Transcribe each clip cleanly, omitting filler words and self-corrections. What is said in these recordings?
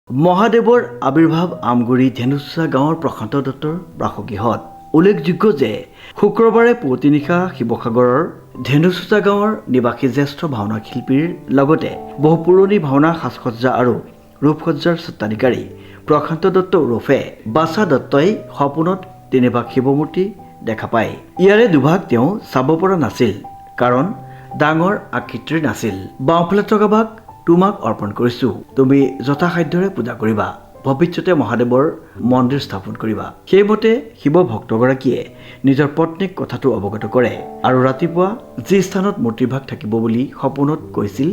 মহাদেৱৰ আবিৰ্ভাৱ আমগুৰি ধেনুচা গাঁৱৰ প্ৰশান্ত দত্তৰ বাসগৃহত। উল্লেখযোগ্য যে শুক্ৰবাৰে পুৱতি নিশা শিৱসাগৰৰ ধেনুচা গাঁৱৰ নিবাসী জ্যেষ্ঠ ভাওনা শিল্পীৰ লগতে বহু পুৰণি ভাওনা সাজসজ্জা আৰু ৰূপসজ্জাৰ স্বত্বাধিকাৰী প্ৰশান্ত দত্ত ওৰফে বাছা দত্তই সপোনত তিনিভাগ শিৱমূৰ্তি দেখা পায়। ইয়াৰে দুভাগ তেওঁ চাব পৰা নাছিল, কাৰণ ডাঙৰ আকৃতিৰ নাছিল। বাওঁফালে থকা ভাগ তোমাক অৰ্পণ কৰিছোঁ, তুমি যথাসাধ্যৰে পূজা কৰিবা, ভৱিষ্যতে মহাদেৱৰ মন্দিৰ স্থাপন কৰিবা। সেইমতে শিৱ ভক্তগৰাকীয়ে নিজৰ পত্নীক কথাটো অৱগত কৰে আৰু ৰাতিপুৱা যি স্থানত মূৰ্তিভাগ থাকিব বুলি সপোনত কৈছিল,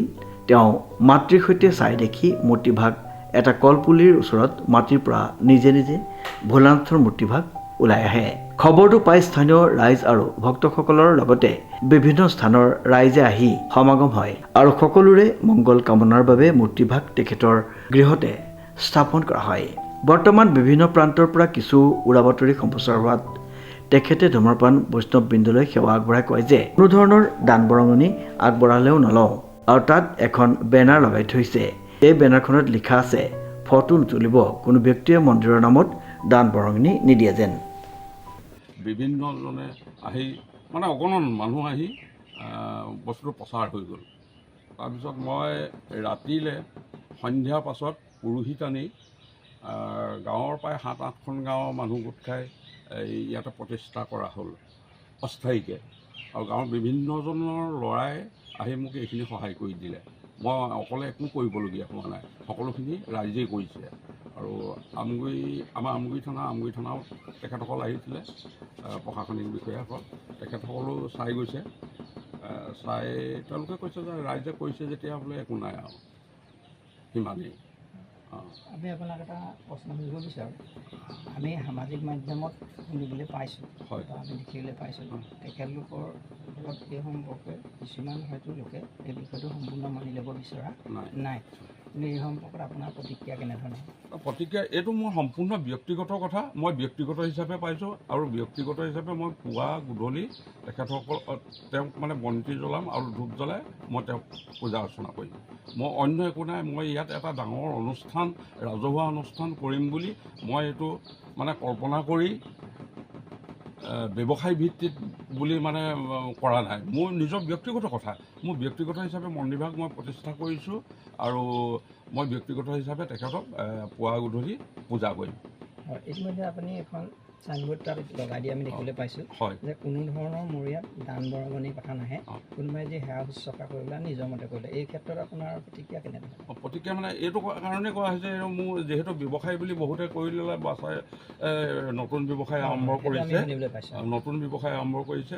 তেওঁ মাতৃৰ সৈতে চাই দেখি মূৰ্তিভাগ এটা কলপুলিৰ ওচৰত মাটিৰ পৰা নিজে নিজে ভোলানাথৰ মূৰ্তিভাগ ওলাই আহে। খবৰটো পাই স্থানীয় ৰাইজ আৰু ভক্তসকলৰ লগতে বিভিন্ন স্থানৰ ৰাইজে আহি সমাগম হয় আৰু সকলোৰে মংগল কামনাৰ বাবে মূৰ্তিভাগ তেখেতৰ গৃহতে স্থাপন কৰা হয়। বৰ্তমান বিভিন্ন প্ৰান্তৰ পৰা কিছু উৰাবাতৰি সম্প্ৰচাৰ হোৱাত তেখেতে ধৰ্মপ্ৰাণ বৈষ্ণৱবৃন্দলৈ সেৱা আগবঢ়াই কয় যে কোনো ধৰণৰ দান বৰঙণি আগবঢ়ালেও নলওঁ, আৰু তাত এখন বেনাৰ লগাই থৈছে। এই বেনাৰখনত লিখা আছে, ফটো নুতুলিব, কোনো ব্যক্তিয়ে মন্দিৰৰ নামত দান বৰঙণি নিদিয়ে যেন। বিভিন্নজনে আহি মানে অগণন মানুহ আহি বস্তুটো প্ৰচাৰ হৈ গ'ল। তাৰপিছত মই ৰাতিলৈ সন্ধিয়াৰ পাছত পুৰোহিত আনি গাঁৱৰ প্ৰায় 7-8খন গাঁৱৰ মানুহ গোট খাই ইয়াতে প্ৰতিষ্ঠা কৰা হ'ল অস্থায়ীকৈ, আৰু গাঁৱৰ বিভিন্নজনৰ ল'ৰাই আহি মোক এইখিনি সহায় কৰি দিলে। মই অকলে একো কৰিবলগীয়া হোৱা নাই, সকলোখিনি ৰাইজেই কৰিছে। আৰু আমাৰ আমগুৰি থানাও তেখেতসকল আহিছিলে, প্ৰশাসনিক বিষয়াসকল, তেখেতসকলো চাই গৈছে। চাই তেওঁলোকে কৈছে যে ৰাইজে কৈছে যেতিয়া বোলে একো নাই আৰু সিমানেই। আমি আপোনাক এটা প্ৰশ্ন সুধিব বিচাৰোঁ। আমি সামাজিক মাধ্যমত শুনিবলৈ পাইছোঁ, হয়, আমি দেখিবলৈ পাইছোঁ, তেখেতলোকৰ লগত এই সম্পৰ্কে কিছুমান হয়তো লোকে এই বিষয়টো সম্পূৰ্ণ মানি ল'ব বিচৰা নাই। কিন্তু এই সম্পৰ্কত আপোনাৰ প্ৰতিক্ৰিয়া কেনেধৰণৰ? প্ৰতিক্ৰিয়া এইটো মোৰ সম্পূৰ্ণ ব্যক্তিগত কথা, মই ব্যক্তিগত হিচাপে পাইছোঁ, আৰু ব্যক্তিগত হিচাপে মই পুৱা গধূলি তেওঁক মানে বন্তি জ্বলাম আৰু ধূপ জ্বলাই মই তেওঁক পূজা অৰ্চনা কৰিম। মই অন্য একো নাই। মই ইয়াত এটা ডাঙৰ অনুষ্ঠান, ৰাজহুৱা অনুষ্ঠান কৰিম বুলি মই এইটো মানে কল্পনা কৰি ব্যৱসায় ভিত্তিত বুলি মানে কৰা নাই। মোৰ নিজৰ ব্যক্তিগত কথা, মোৰ ব্যক্তিগত হিচাপে মন্দিৰভাগ মই প্ৰতিষ্ঠা কৰিছোঁ, আৰু মই ব্যক্তিগত হিচাপে তেখেতক পুৱা গধূলি পূজা কৰিম। হয়, ইতিমধ্যে আপুনি এখন চাইনবোৰ্ড তাত লগাই দি আমি দেখিবলৈ পাইছোঁ যে কোনো ধৰণৰ মোৰ ইয়াত দান বৰঙণিৰ কথা নাহে, কোনোবাই যি সেৱা শুশ্ৰূষা কৰিলে নিজৰ মতে কৰিলে। এই ক্ষেত্ৰত আপোনাৰ প্ৰতিক্ৰিয়া কেনেধৰণৰ? প্ৰতিক্ৰিয়া মানে এইটো কাৰণেই কৰা হৈছে, মোৰ যিহেতু ব্যৱসায় বুলি বহুতে কৰি ল'লে, বাছাই নতুন ব্যৱসায় আৰম্ভ কৰিছে,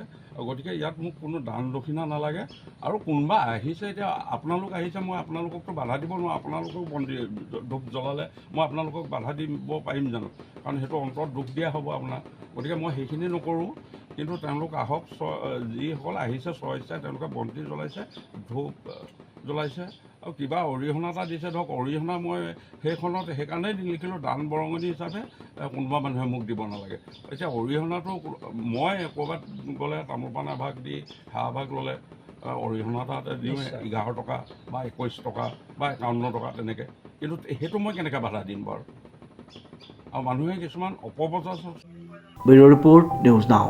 গতিকে ইয়াত মোক কোনো দান দক্ষিণা নালাগে। আৰু কোনোবা আহিছে, এতিয়া আপোনালোক আহিছে, মই আপোনালোককতো বাধা দিব নোৱাৰোঁ। আপোনালোকক মন্দিৰ ধূপ জ্বলালে মই আপোনালোকক বাধা দিব পাৰিম জানো? কাৰণ সেইটো অন্তৰত দুখ দিয়া হ'ব আপোনাৰ। গতিকে মই সেইখিনি নকৰোঁ। কিন্তু তেওঁলোক আহক, যিসকল আহিছে স্বইচ্ছাই তেওঁলোকে বন্তি জ্বলাইছে, ধূপ জ্বলাইছে, আৰু কিবা অৰিহণা এটা দিছে। ধৰক অৰিহণা মই সেইকাৰণেই লিখিলোঁ দান বৰঙণি হিচাপে কোনোবা মানুহে মোক দিব নালাগে। এতিয়া অৰিহণাটো মই ক'ৰবাত গ'লে তামোল পাণ এভাগ দি সেৱা ভাগ ল'লে অৰিহণা এটা দিওঁ 11 টকা বা 21 টকা বা 51 টকা তেনেকৈ। কিন্তু সেইটো মই কেনেকৈ বাধা দিম বাৰু? আৰু মানুহে কিছুমান অপপ্ৰচাৰ। Bureau report, news now.